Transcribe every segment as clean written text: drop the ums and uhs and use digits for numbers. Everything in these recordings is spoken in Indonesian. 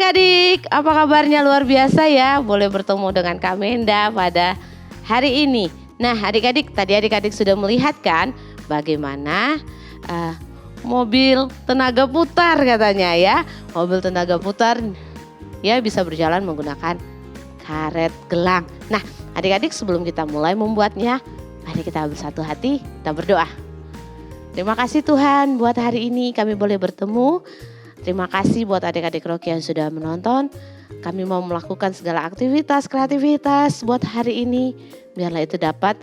adik-adik, apa kabarnya? Luar biasa ya, boleh bertemu dengan Kak Menda pada hari ini. Nah adik-adik, tadi adik-adik sudah melihat kan bagaimana mobil tenaga putar katanya ya. Mobil tenaga putar ya bisa berjalan menggunakan karet gelang. Nah adik-adik, sebelum kita mulai membuatnya, mari kita bersatu hati, kita berdoa. Terima kasih Tuhan buat hari ini kami boleh bertemu. Terima kasih buat adik-adik Rocky yang sudah menonton. Kami mau melakukan segala aktivitas, kreativitas buat hari ini. Biarlah itu dapat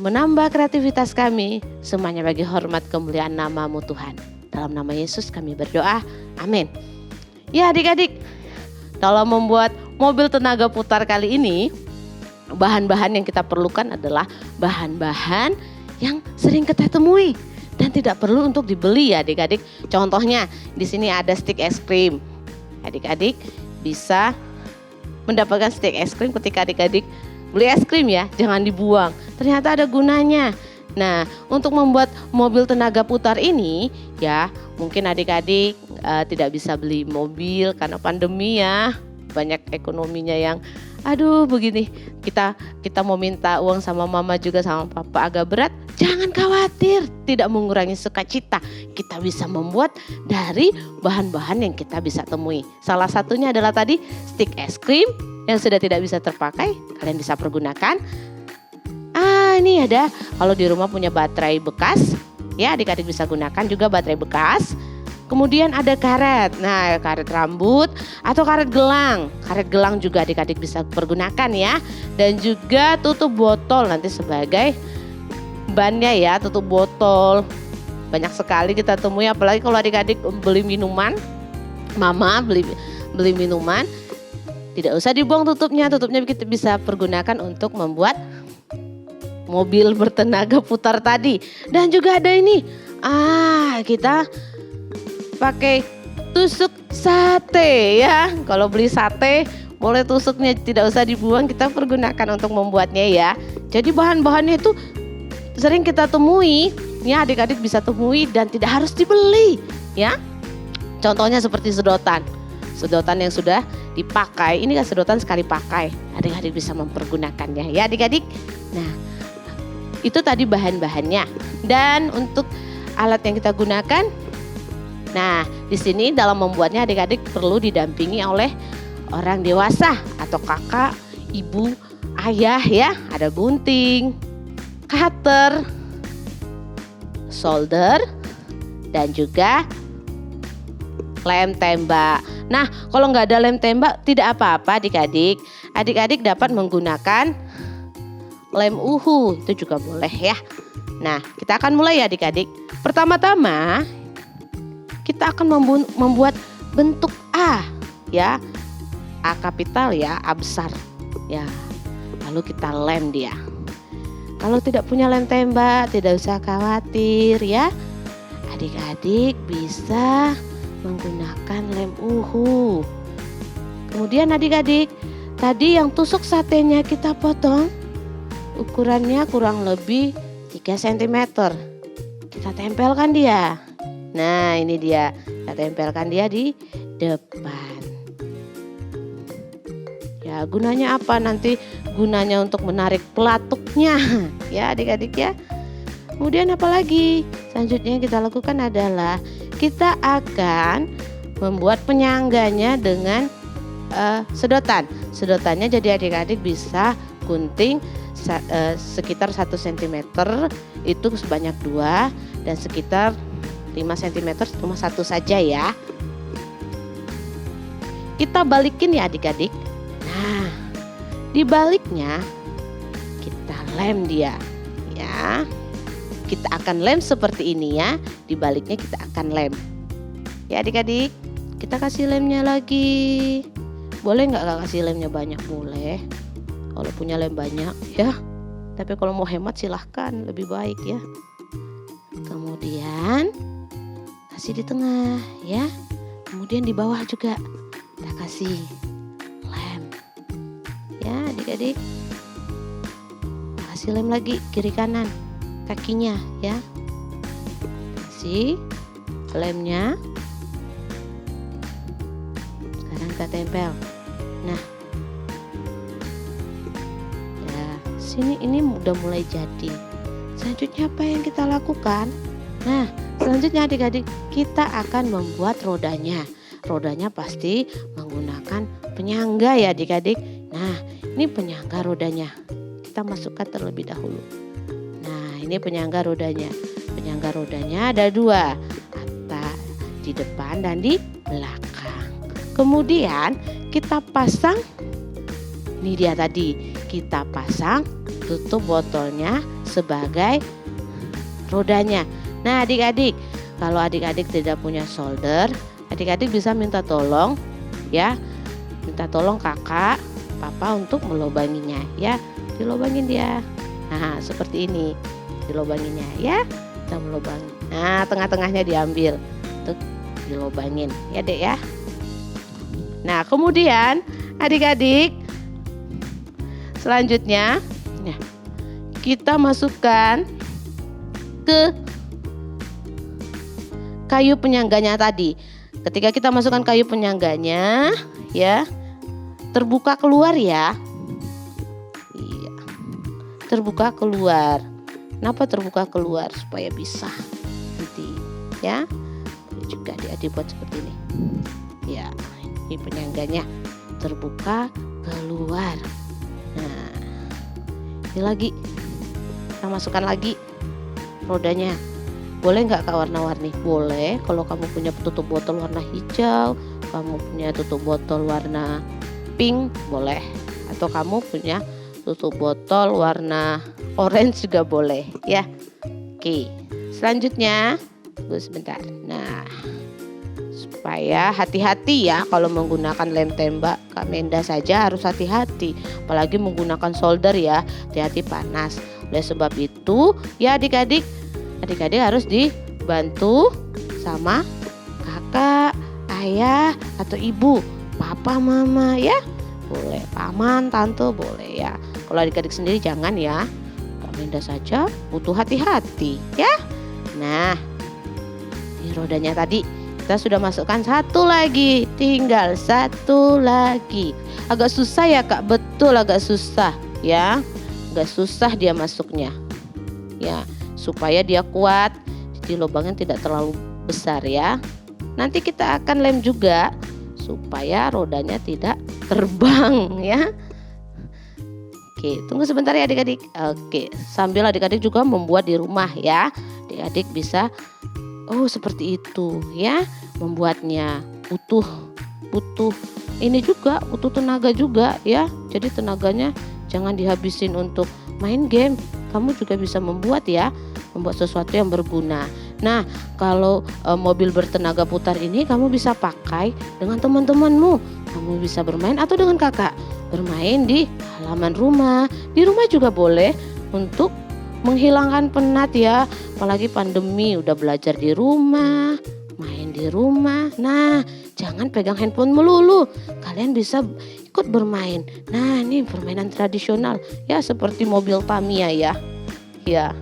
menambah kreativitas kami. Semuanya bagi hormat kemuliaan nama-Mu Tuhan. Dalam nama Yesus kami berdoa. Amin. Ya adik-adik, dalam membuat mobil tenaga putar kali ini, bahan-bahan yang kita perlukan adalah bahan-bahan yang sering kita temui. Dan tidak perlu untuk dibeli ya adik-adik. Contohnya di sini ada stik es krim. Adik-adik bisa mendapatkan stik es krim ketika adik-adik beli es krim ya. Jangan dibuang. Ternyata ada gunanya. Nah untuk membuat mobil tenaga putar ini ya, mungkin adik-adik tidak bisa beli mobil karena pandemi ya. Banyak ekonominya yang begini. Kita mau minta uang sama mama juga sama papa agak berat. Jangan khawatir, tidak mengurangi sukacita. Kita bisa membuat dari bahan-bahan yang kita bisa temui. Salah satunya adalah tadi stik es krim yang sudah tidak bisa terpakai, kalian bisa pergunakan. Ini ada, kalau di rumah punya baterai bekas, ya adik-adik bisa gunakan juga baterai bekas. Kemudian ada karet, nah karet rambut atau karet gelang. Karet gelang juga adik-adik bisa pergunakan ya. Dan juga tutup botol nanti sebagai bannya ya, tutup botol. Banyak sekali kita temui, apalagi kalau adik-adik beli minuman. Mama beli minuman, tidak usah dibuang tutupnya. Tutupnya kita bisa pergunakan untuk membuat mobil bertenaga putar tadi. Dan juga ada ini, kita pakai tusuk sate ya. Kalau beli sate boleh tusuknya tidak usah dibuang, kita pergunakan untuk membuatnya ya. Jadi bahan-bahannya itu sering kita temui ya, adik-adik bisa temui dan tidak harus dibeli ya. Contohnya seperti sedotan. Sedotan yang sudah dipakai, ini kan sedotan sekali pakai. Adik-adik bisa mempergunakannya ya adik-adik. Nah, itu tadi bahan-bahannya. Dan untuk alat yang kita gunakan, nah, di sini dalam membuatnya adik-adik perlu didampingi oleh orang dewasa atau kakak, ibu, ayah ya. Ada gunting, cutter, solder, dan juga lem tembak. Nah, kalau nggak ada lem tembak tidak apa-apa adik-adik. Adik-adik dapat menggunakan lem uhu, itu juga boleh ya. Nah, kita akan mulai ya adik-adik. Pertama-tama kita akan membuat bentuk A ya, A kapital ya, A besar ya. Lalu kita lem dia. Kalau tidak punya lem tembak tidak usah khawatir ya. Adik-adik bisa menggunakan lem uhu. Kemudian adik-adik, tadi yang tusuk satenya kita potong. Ukurannya kurang lebih 3 cm. Kita tempelkan dia. Nah ini dia, kita tempelkan dia di depan. Ya gunanya apa? Nanti gunanya untuk menarik pelatuknya ya adik-adik ya. Kemudian apa lagi? Selanjutnya yang kita lakukan adalah kita akan membuat penyangganya dengan sedotan. Sedotannya jadi adik-adik bisa gunting sekitar 1 cm, itu sebanyak 2, dan sekitar 5 cm cuma 1 saja ya. Kita balikin ya adik-adik. Nah, di baliknya kita lem dia ya. Kita akan lem seperti ini ya. Di baliknya kita akan lem. Ya adik-adik, kita kasih lemnya lagi. Boleh nggak kasih lemnya banyak? Boleh. Kalau punya lem banyak ya. Tapi kalau mau hemat silahkan, lebih baik ya. Kemudian kasih di tengah ya. Kemudian di bawah juga kita kasih lem. Ya adik-adik. Kasih lem lagi kiri kanan kakinya ya. Kasih lemnya. Sekarang kita tempel. Nah, ya, sini ini udah mulai jadi. Selanjutnya apa yang kita lakukan? Nah, selanjutnya adik-adik, kita akan membuat rodanya. Rodanya pasti menggunakan penyangga ya adik-adik. Nah, ini penyangga rodanya. Kita masukkan terlebih dahulu. Nah, ini penyangga rodanya. Penyangga rodanya ada 2. Di depan dan di belakang. Kemudian kita pasang, ini dia tadi, kita pasang tutup botolnya sebagai rodanya. Nah adik-adik, kalau adik-adik tidak punya solder, adik-adik bisa minta tolong ya, minta tolong kakak, papa untuk melubanginya ya, dilubangin dia. Nah seperti ini, dilubanginnya ya, kita melubangi. Nah tengah-tengahnya diambil, untuk dilubangin ya dek ya. Nah kemudian adik-adik, selanjutnya ya, kita masukkan ke kayu penyangganya tadi. Ketika kita masukkan kayu penyangganya ya, terbuka keluar ya. Iya, terbuka keluar. Kenapa terbuka keluar? Supaya bisa nanti ya. Juga dia dibuat seperti ini. Ya, ini penyangganya terbuka keluar. Nah, ini lagi kita masukkan lagi rodanya. Boleh nggak Kak warna-warni? Boleh. Kalau kamu punya tutup botol warna hijau, kamu punya tutup botol warna pink, boleh. Atau kamu punya tutup botol warna orange juga boleh ya. Oke, selanjutnya tunggu sebentar. Nah, supaya hati-hati ya kalau menggunakan lem tembak Kak Menda saja harus hati-hati, apalagi menggunakan solder ya, hati-hati panas. Oleh sebab itu ya adik-adik harus dibantu sama kakak, ayah atau ibu, papa, mama ya, boleh, paman, tante boleh ya. Kalau adik-adik sendiri jangan ya, Kak Menda saja butuh hati-hati ya. Nah, ini rodanya tadi kita sudah masukkan 1 lagi, tinggal 1 lagi. Agak susah ya Kak, betul agak susah ya, agak susah dia masuknya ya, supaya dia kuat, jadi lubangnya tidak terlalu besar ya. Nanti kita akan lem juga supaya rodanya tidak terbang ya. Oke, tunggu sebentar ya adik-adik. Oke, sambil adik-adik juga membuat di rumah ya. Adik-adik bisa seperti itu ya, membuatnya butuh ini juga, butuh tenaga juga ya. Jadi tenaganya jangan dihabisin untuk main game. Kamu juga bisa membuat ya, membuat sesuatu yang berguna. Nah, kalau mobil bertenaga putar ini kamu bisa pakai dengan teman-temanmu. Kamu bisa bermain atau dengan kakak, bermain di halaman rumah. Di rumah juga boleh untuk menghilangkan penat ya. Apalagi pandemi, udah belajar di rumah, main di rumah. Nah, jangan pegang handphone melulu. Kalian bisa ikut bermain. Nah, ini permainan tradisional ya, seperti mobil Tamiya ya. Ya,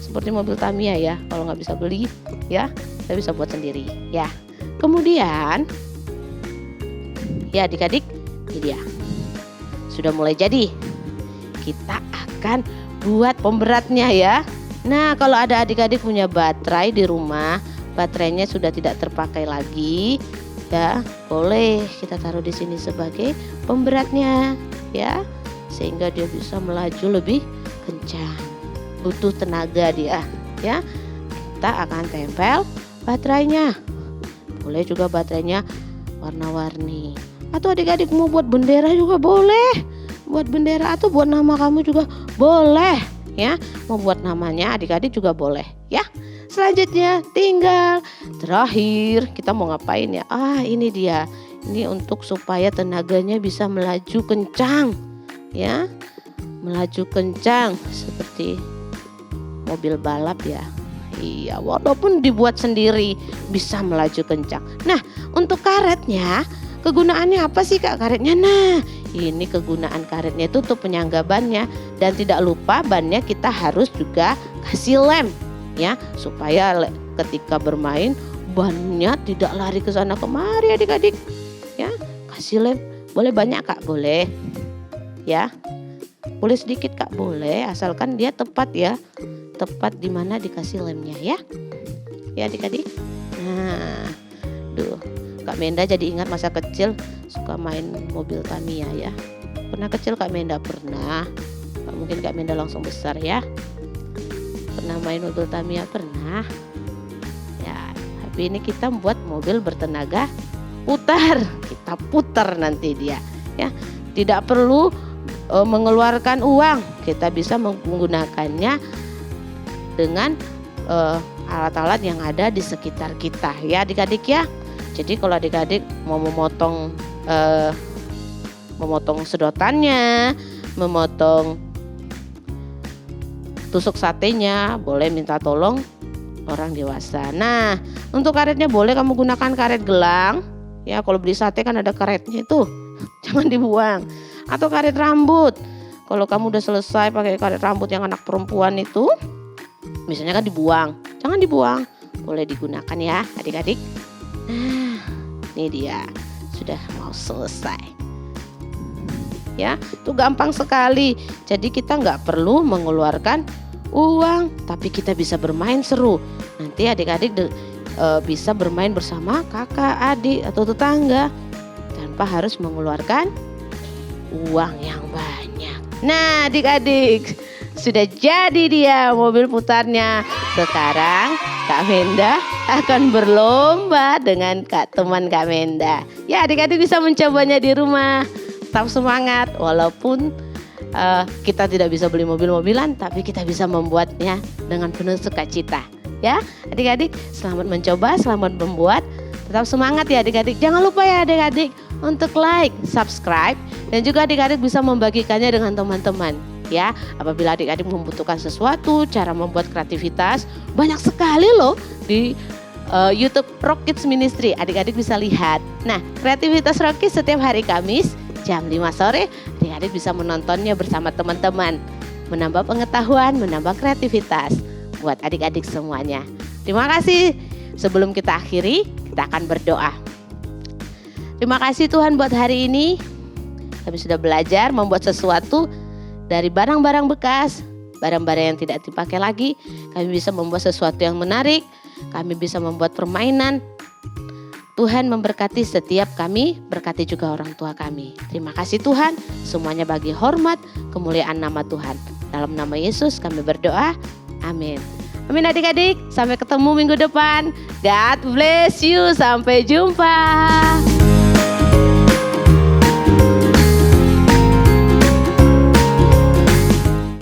seperti mobil Tamiya ya. Kalau nggak bisa beli ya, kita bisa buat sendiri ya. Kemudian ya adik-adik, ini dia sudah mulai jadi. Kita akan buat pemberatnya ya. Nah, kalau ada adik-adik punya baterai di rumah, baterainya sudah tidak terpakai lagi ya, boleh kita taruh di sini sebagai pemberatnya ya, sehingga dia bisa melaju lebih kencang. Butuh tenaga dia ya. Kita akan tempel baterainya. Boleh juga baterainya warna-warni. Atau adik-adik mau buat bendera juga boleh. Buat bendera atau buat nama kamu juga boleh ya. Mau buat namanya adik-adik juga boleh ya. Selanjutnya tinggal terakhir kita mau ngapain ya? Ini dia. Ini untuk supaya tenaganya bisa melaju kencang ya. Melaju kencang seperti mobil balap ya. Iya, walaupun dibuat sendiri bisa melaju kencang. Nah, untuk karetnya, kegunaannya apa sih Kak karetnya? Nah, ini kegunaan karetnya itu untuk penyangga bannya. Dan tidak lupa bannya kita harus juga kasih lem ya, supaya ketika bermain bannya tidak lari ke sana kemari adik-adik Ya, kasih lem. Boleh banyak Kak, boleh. Ya. Boleh sedikit Kak, boleh, asalkan dia tepat ya. Tepat di mana dikasih lemnya ya. Ya adik-adik. Nah, Kak Menda jadi ingat masa kecil suka main mobil Tamiya ya. Pernah kecil Kak Menda? Pernah. Mungkin Kak Menda langsung besar ya. Pernah main mobil Tamiya? Pernah. Ya, tapi ini kita buat mobil bertenaga putar. Kita putar nanti dia ya. Tidak perlu mengeluarkan uang. Kita bisa menggunakannya dengan alat-alat yang ada di sekitar kita ya adik-adik ya. Jadi kalau adik-adik mau memotong sedotannya, memotong tusuk satenya, boleh minta tolong orang dewasa. Nah, untuk karetnya boleh kamu gunakan karet gelang. Ya, kalau beli sate kan ada karetnya itu. Jangan dibuang. Atau karet rambut. Kalau kamu udah selesai pakai karet rambut yang anak perempuan itu, biasanya kan dibuang. Jangan dibuang. Boleh digunakan ya, adik-adik. Nah, ini dia. Sudah mau selesai. Ya, itu gampang sekali. Jadi kita nggak perlu mengeluarkan uang, tapi kita bisa bermain seru. Nanti adik-adik bisa bermain bersama kakak, adik, atau tetangga tanpa harus mengeluarkan uang yang banyak. Nah adik-adik, sudah jadi dia mobil putarnya. Sekarang Kak Menda akan berlomba dengan teman Kak Menda. Ya adik-adik bisa mencobanya di rumah. Tetap semangat walaupun kita tidak bisa beli mobil-mobilan, tapi kita bisa membuatnya dengan penuh sukacita. Ya adik-adik, selamat mencoba, selamat membuat. Tetap semangat ya adik-adik. Jangan lupa ya adik-adik untuk like, subscribe, dan juga adik-adik bisa membagikannya dengan teman-teman. Ya, apabila adik-adik membutuhkan sesuatu, cara membuat kreativitas, banyak sekali loh di YouTube Rock Kids Ministry. Adik-adik bisa lihat. Nah, kreativitas Rock Kids setiap hari Kamis jam 5 sore, adik-adik bisa menontonnya bersama teman-teman. Menambah pengetahuan, menambah kreativitas buat adik-adik semuanya. Terima kasih. Sebelum kita akhiri, kita akan berdoa. Terima kasih Tuhan buat hari ini. Kami sudah belajar membuat sesuatu dari barang-barang bekas, barang-barang yang tidak dipakai lagi. Kami bisa membuat sesuatu yang menarik. Kami bisa membuat permainan. Tuhan memberkati setiap kami, berkati juga orang tua kami. Terima kasih Tuhan, semuanya bagi hormat, kemuliaan nama Tuhan. Dalam nama Yesus kami berdoa, amin. Amin adik-adik, sampai ketemu minggu depan. God bless you, sampai jumpa.